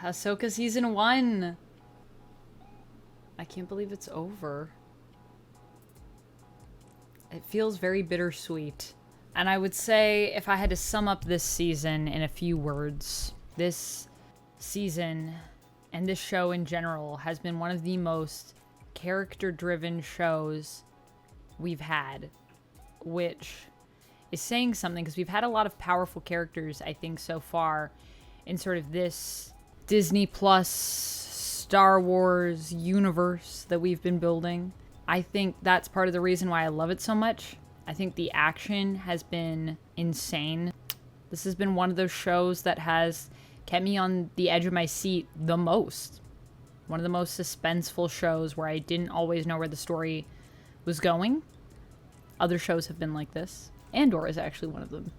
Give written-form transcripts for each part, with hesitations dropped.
Ahsoka season 1. I can't believe it's over. It feels very bittersweet. And I would say, if I had to sum up this season in a few words, this season and this show in general has been one of the most character-driven shows we've had, which is saying something, because we've had a lot of powerful characters, I think, so far in sort of this Disney Plus Star Wars universe that we've been building. I think that's part of the reason why I love it so much. I think the action has been insane. This has been one of those shows that has kept me on the edge of my seat the most. One of the most suspenseful shows where I didn't always know where the story was going. Other shows have been like this. Andor is actually one of them.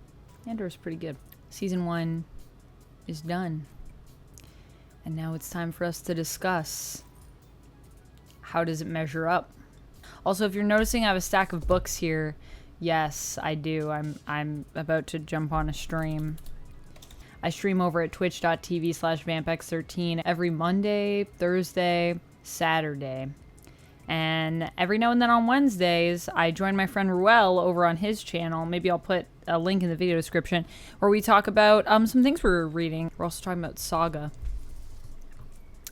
Andor is pretty good. Season 1 is done. And now it's time for us to discuss, how does it measure up? Also, if you're noticing, I have a stack of books here. Yes, I do. I'm about to jump on a stream. I stream over at twitch.tv/vampx13 every Monday, Thursday, Saturday. And every now and then on Wednesdays, I join my friend Ruel over on his channel. Maybe I'll put a link in the video description, where we talk about some things we're reading. We're also talking about Saga.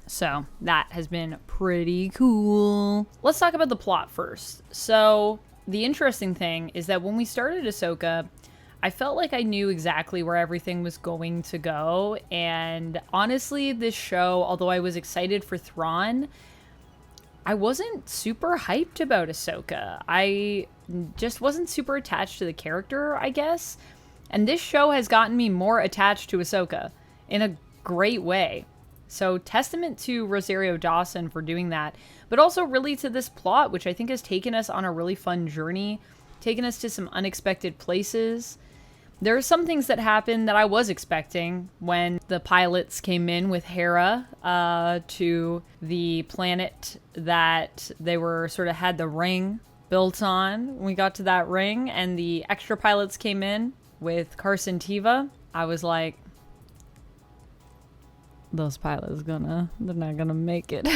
So that has been pretty cool. Let's talk about the plot first. So the interesting thing is that when we started Ahsoka, I felt like I knew exactly where everything was going to go. And honestly, this show, although I was excited for Thrawn, I wasn't super hyped about Ahsoka. I just wasn't super attached to the character, I guess. And this show has gotten me more attached to Ahsoka in a great way. So testament to Rosario Dawson for doing that, but also really to this plot, which I think has taken us on a really fun journey, taken us to some unexpected places. There are some things that happened that I was expecting when the pilots came in with Hera to the planet that they were sort of had the ring built on. We got to that ring and the extra pilots came in with Carson Teva. I was like, those pilots they're not gonna make it.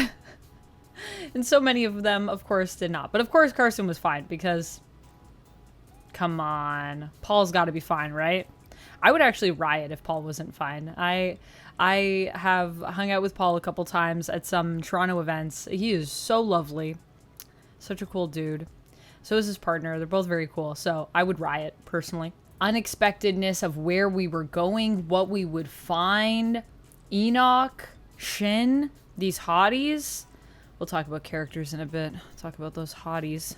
And so many of them, of course, did not. But of course, Carson was fine because, come on, Paul's got to be fine, right? I would actually riot if Paul wasn't fine. I have hung out with Paul a couple times at some Toronto events. He is so lovely. Such a cool dude. So is his partner. They're both very cool. So I would riot, personally. Unexpectedness of where we were going, what we would find. Enoch, Shin, these hotties. We'll talk about characters in a bit. Talk about those hotties.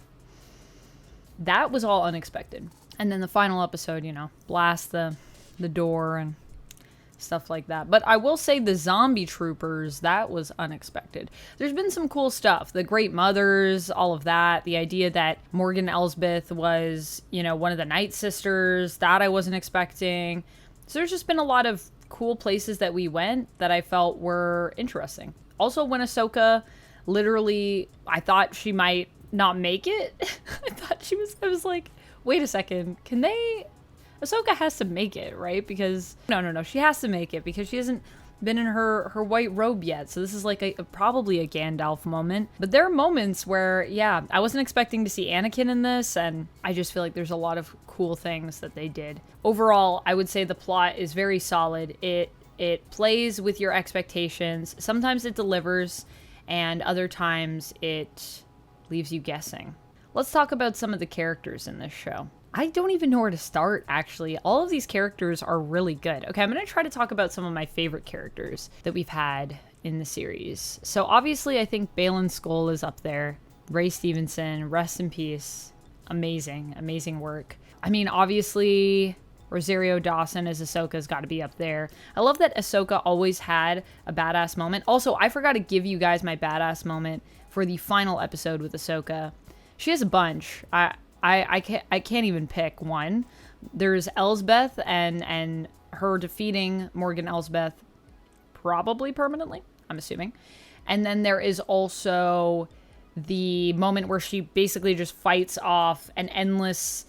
That was all unexpected. And then the final episode, blast the door and stuff like that. But I will say the zombie troopers, that was unexpected. There's been some cool stuff. The Great Mothers, all of that. The idea that Morgan Elsbeth was, one of the Night Sisters, that I wasn't expecting. So there's just been a lot of cool places that we went that I felt were interesting. Also, when Ahsoka, literally, I thought she might not make it. I was like, wait a second, Ahsoka has to make it, right? Because, no, she has to make it because she hasn't been in her white robe yet. So this is like probably a Gandalf moment. But there are moments where, I wasn't expecting to see Anakin in this, and I just feel like there's a lot of cool things that they did. Overall, I would say the plot is very solid. It plays with your expectations. Sometimes it delivers, and other times it leaves you guessing. Let's talk about some of the characters in this show. I don't even know where to start, actually. All of these characters are really good. Okay, I'm going to try to talk about some of my favorite characters that we've had in the series. So obviously, I think Baylan Skoll is up there. Ray Stevenson, rest in peace. Amazing, amazing work. I mean, obviously, Rosario Dawson as Ahsoka's got to be up there. I love that Ahsoka always had a badass moment. Also, I forgot to give you guys my badass moment for the final episode with Ahsoka. She has a bunch. I can't even pick one. There's Elsbeth and her defeating Morgan Elsbeth probably permanently, I'm assuming. And then there is also the moment where she basically just fights off an endless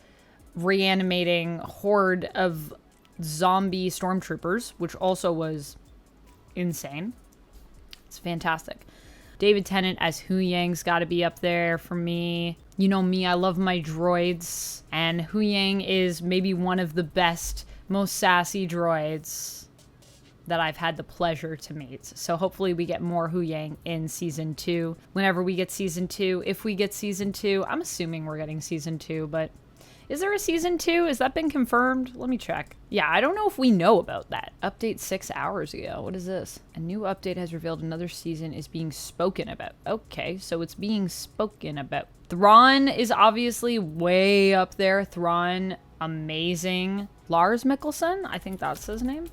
reanimating horde of zombie stormtroopers, which also was insane. It's fantastic. David Tennant as Hu Yang's got to be up there for me. You know me, I love my droids. And Hu Yang is maybe one of the best, most sassy droids that I've had the pleasure to meet. So hopefully we get more Hu Yang in season 2. Whenever we get season 2, if we get season 2, I'm assuming we're getting season 2, but is there a season 2? Has that been confirmed? Let me check. Yeah, I don't know if we know about that. Update 6 hours ago. What is this? A new update has revealed another season is being spoken about. Okay, so it's being spoken about. Thrawn is obviously way up there. Thrawn, amazing. Lars Mikkelsen? I think that's his name.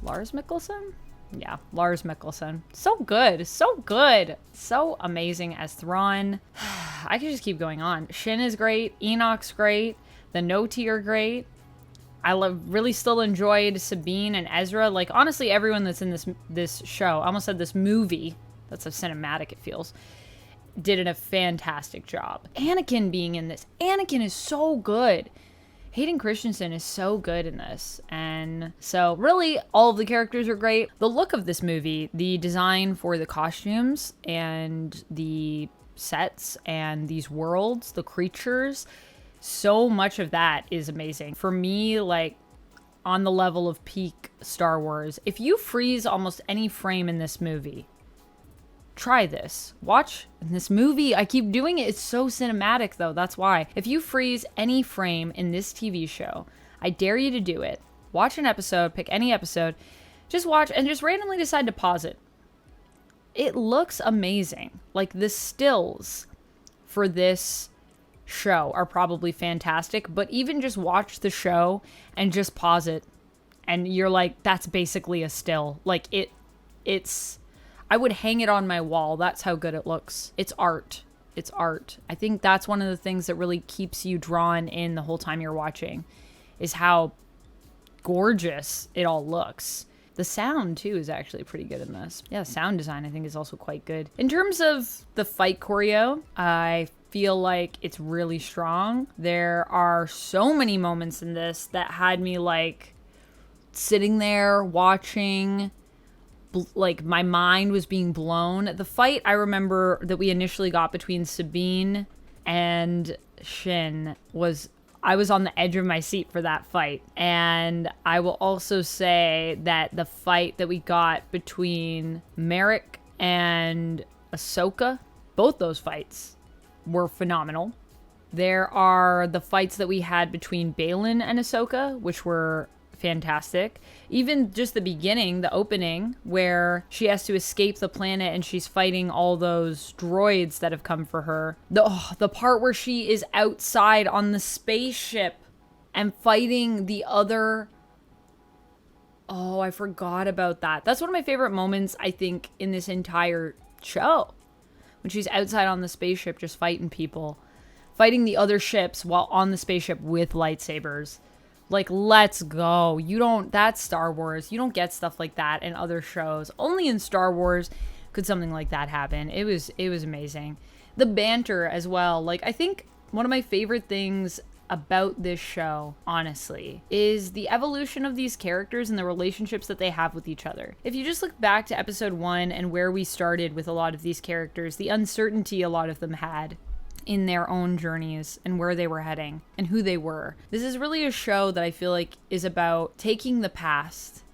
Lars Mikkelsen? Yeah, Lars Mikkelsen. So good. So good. So amazing as Thrawn. I could just keep going on. Shin is great. Enoch's great. The Noti are great. I really still enjoyed Sabine and Ezra. Like, honestly, everyone that's in this show, I almost said this movie, that's a cinematic it feels, did a fantastic job. Anakin being in this. Anakin is so good. Hayden Christensen is so good in this. And so really all of the characters are great. The look of this movie, the design for the costumes and the sets and these worlds, the creatures, so much of that is amazing. For me, like on the level of peak Star Wars, if you freeze almost any frame in this movie, try this. Watch this movie. I keep doing it. It's so cinematic, though. That's why. If you freeze any frame in this TV show, I dare you to do it. Watch an episode. Pick any episode. Just watch and just randomly decide to pause it. It looks amazing. Like, the stills for this show are probably fantastic, but even just watch the show and just pause it, and you're like, that's basically a still. Like, it's... I would hang it on my wall. That's how good it looks. It's art. It's art. I think that's one of the things that really keeps you drawn in the whole time you're watching, is how gorgeous it all looks. The sound, too, is actually pretty good in this. Yeah, the sound design, I think, is also quite good. In terms of the fight choreo, I feel like it's really strong. There are so many moments in this that had me, like, sitting there watching... like my mind was being blown. The fight I remember that we initially got between Sabine and Shin I was on the edge of my seat for that fight. And I will also say that the fight that we got between Merrick and Ahsoka, both those fights were phenomenal. There are the fights that we had between Baylan and Ahsoka, which were fantastic. Even just the beginning, the opening, where she has to escape the planet and she's fighting all those droids that have come for her. The part where she is outside on the spaceship and fighting the other... Oh, I forgot about that. That's one of my favorite moments, I think, in this entire show. When she's outside on the spaceship just fighting people. Fighting the other ships while on the spaceship with lightsabers. Like, let's go. That's Star Wars. You don't get stuff like that in other shows. Only in Star Wars could something like that happen. It was amazing. The banter as well. Like, I think one of my favorite things about this show, honestly, is the evolution of these characters and the relationships that they have with each other. If you just look back to episode 1 and where we started with a lot of these characters, the uncertainty a lot of them had in their own journeys and where they were heading and who they were. This is really a show that I feel like is about taking the past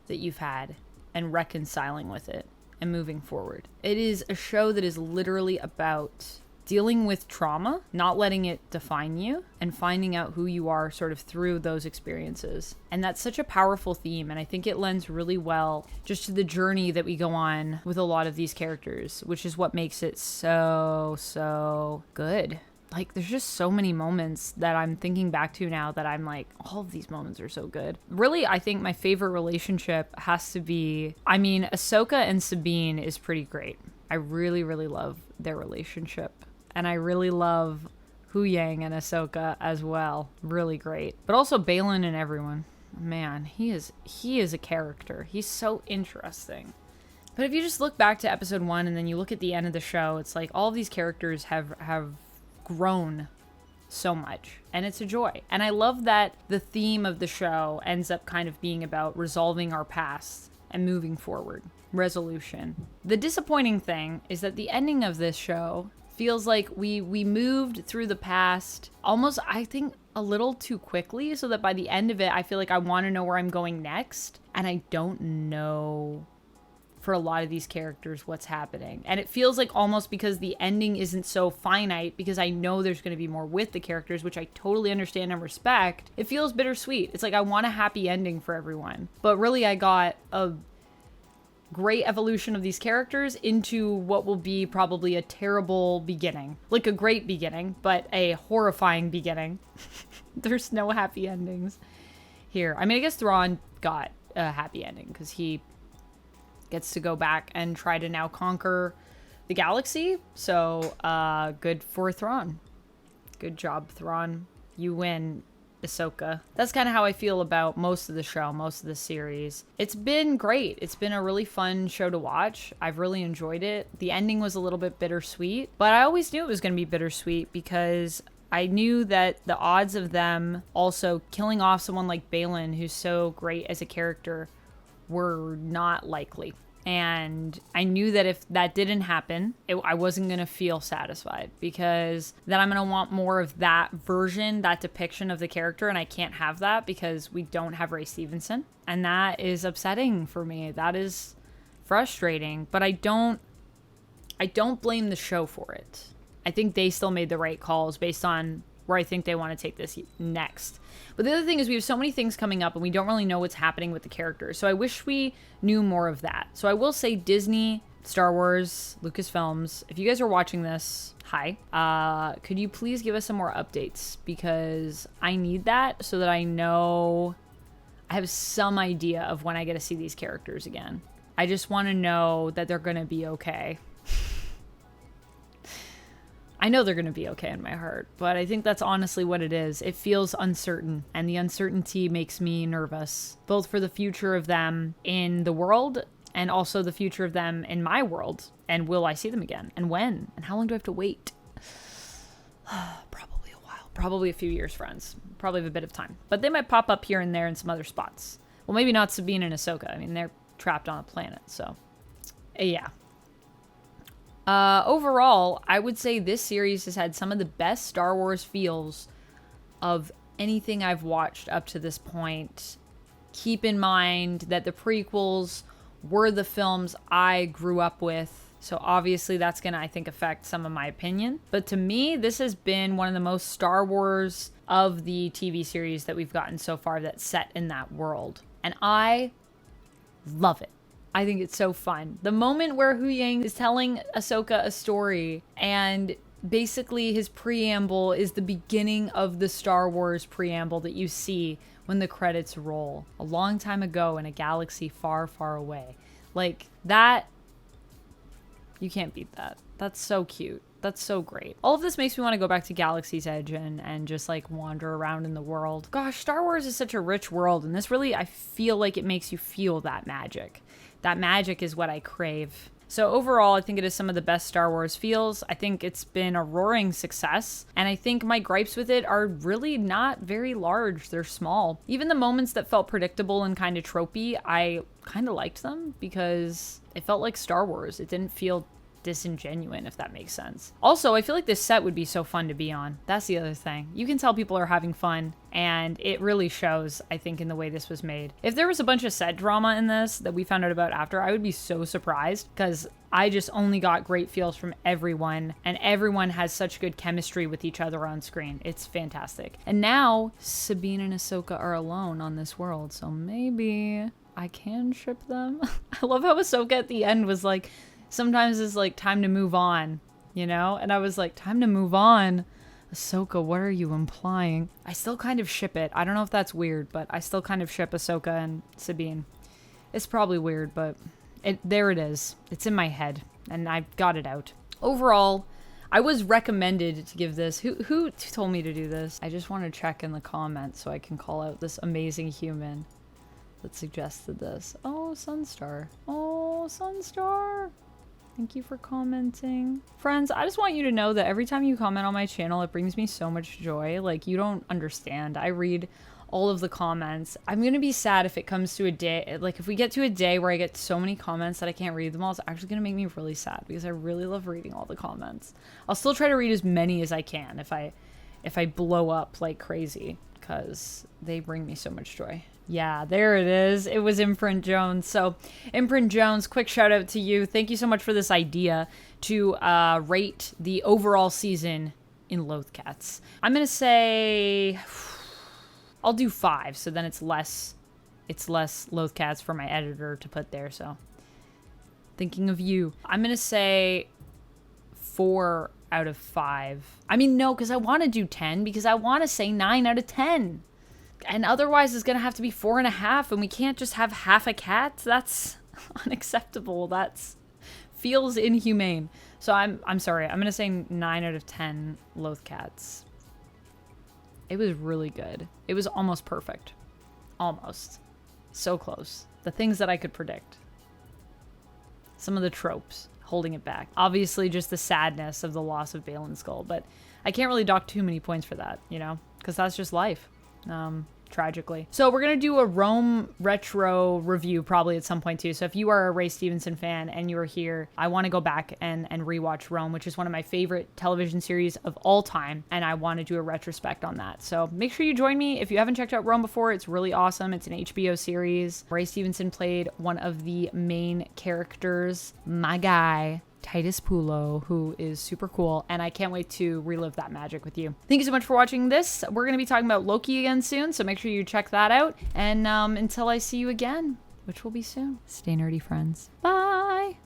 that you've had and reconciling with it and moving forward. It is a show that is literally about dealing with trauma, not letting it define you, and finding out who you are sort of through those experiences. And that's such a powerful theme, and I think it lends really well just to the journey that we go on with a lot of these characters, which is what makes it so good. Like, there's just so many moments that I'm thinking back to now that I'm like, all of these moments are so good. Really, I think my favorite relationship has to be, Ahsoka and Sabine is pretty great. I really love their relationship. And I really love Hu Yang and Ahsoka as well. Really great. But also Baylan and everyone. Man, he is a character. He's so interesting. But if you just look back to episode 1 and then you look at the end of the show, it's like all of these characters have grown so much. And it's a joy. And I love that the theme of the show ends up kind of being about resolving our past and moving forward. Resolution. The disappointing thing is that the ending of this show feels like we moved through the past almost, I think, a little too quickly, so that by the end of it, I feel like I want to know where I'm going next, and I don't know for a lot of these characters what's happening. And it feels like almost because the ending isn't so finite, because I know there's going to be more with the characters, which I totally understand and respect, it feels bittersweet. It's like I want a happy ending for everyone, but really I got a great evolution of these characters into what will be probably a terrible beginning. Like a great beginning, but a horrifying beginning. There's no happy endings here. I mean, I guess Thrawn got a happy ending because he gets to go back and try to now conquer the galaxy. So, good for Thrawn. Good job, Thrawn. You win, Ahsoka. That's kind of how I feel about most of the show, most of the series. It's been great. It's been a really fun show to watch. I've really enjoyed it. The ending was a little bit bittersweet, but I always knew it was going to be bittersweet because I knew that the odds of them also killing off someone like Baylan, who's so great as a character, were not likely. And I knew that if that didn't happen, I wasn't going to feel satisfied, because then I'm going to want more of that version, that depiction of the character. And I can't have that because we don't have Ray Stevenson. And that is upsetting for me. That is frustrating, but I don't blame the show for it. I think they still made the right calls based on where I think they want to take this next. But the other thing is we have so many things coming up and we don't really know what's happening with the characters. So I wish we knew more of that. So I will say Disney, Star Wars, Lucasfilms, if you guys are watching this, hi. Could you please give us some more updates? Because I need that so that I know, I have some idea of when I get to see these characters again. I just want to know that they're going to be okay. I know they're going to be okay in my heart, but I think that's honestly what it is. It feels uncertain, and the uncertainty makes me nervous, both for the future of them in the world and also the future of them in my world. And will I see them again? And when? And how long do I have to wait? Probably a while. Probably a few years, friends. Probably have a bit of time. But they might pop up here and there in some other spots. Well, maybe not Sabine and Ahsoka. I mean, they're trapped on a planet, so yeah. Overall, I would say this series has had some of the best Star Wars feels of anything I've watched up to this point. Keep in mind that the prequels were the films I grew up with, so obviously that's going to, I think, affect some of my opinion. But to me, this has been one of the most Star Wars of the TV series that we've gotten so far that's set in that world. And I love it. I think it's so fun. The moment where Huyang is telling Ahsoka a story, and basically his preamble is the beginning of the Star Wars preamble that you see when the credits roll. A long time ago in a galaxy far, far away. Like, that, you can't beat that. That's so cute. That's so great. All of this makes me want to go back to Galaxy's Edge and just like wander around in the world. Gosh, Star Wars is such a rich world, and this really, I feel like it makes you feel that magic. That magic is what I crave. So overall, I think it is some of the best Star Wars feels. I think it's been a roaring success, and I think my gripes with it are really not very large. They're small. Even the moments that felt predictable and kind of tropey, I kind of liked them because it felt like Star Wars. It didn't feel disingenuine, if that makes sense. Also, I feel like this set would be so fun to be on. That's the other thing. You can tell people are having fun, and it really shows, I think, in the way this was made. If there was a bunch of set drama in this that we found out about after, I would be so surprised, because I just only got great feels from everyone, and everyone has such good chemistry with each other on screen. It's fantastic. And now Sabine and Ahsoka are alone on this world, so maybe I can ship them. I love how Ahsoka at the end was like, sometimes it's like time to move on, you know? And I was like, time to move on? Ahsoka, what are you implying? I still kind of ship it. I don't know if that's weird, but I still kind of ship Ahsoka and Sabine. It's probably weird, but there it is. It's in my head, and I've got it out. Overall, I was recommended to give this. Who told me to do this? I just want to check in the comments so I can call out this amazing human that suggested this. Oh, Sunstar. Oh, Sunstar. Thank you for commenting. Friends, I just want you to know that every time you comment on my channel, it brings me so much joy. Like, you don't understand. I read all of the comments. I'm gonna be sad if it comes to a day, like if we get to a day where I get so many comments that I can't read them all. It's actually gonna make me really sad because I really love reading all the comments. I'll still try to read as many as I can if I blow up like crazy, because they bring me so much joy. Yeah, there it is. It was Imprint Jones. So Imprint Jones, quick shout out to you. Thank you so much for this idea to rate the overall season in Lothcats. I'm gonna say I'll do 5, so then it's less Lothcats for my editor to put there. So thinking of you, I'm gonna say 4 out of 5. I mean, no, because I want to do 10, because I want to say 9 out of 10. And otherwise it's going to have to be 4.5, and we can't just have half a cat. That's unacceptable. That's feels inhumane. So I'm sorry. I'm going to say 9 out of 10 Lothcats. It was really good. It was almost perfect. Almost. So close. The things that I could predict. Some of the tropes holding it back. Obviously just the sadness of the loss of Balin's skull, but I can't really dock too many points for that, you know, because that's just life. Tragically. So we're going to do a Rome retro review probably at some point too. So if you are a Ray Stevenson fan and you're here, I want to go back and rewatch Rome, which is one of my favorite television series of all time. And I want to do a retrospect on that. So make sure you join me. If you haven't checked out Rome before, it's really awesome. It's an HBO series. Ray Stevenson played one of the main characters, my guy, Titus Pulo, who is super cool, and I can't wait to relive that magic with you. Thank you so much for watching this. We're going to be talking about Loki again soon, so make sure you check that out. And until I see you again, which will be soon, stay nerdy, friends. Bye!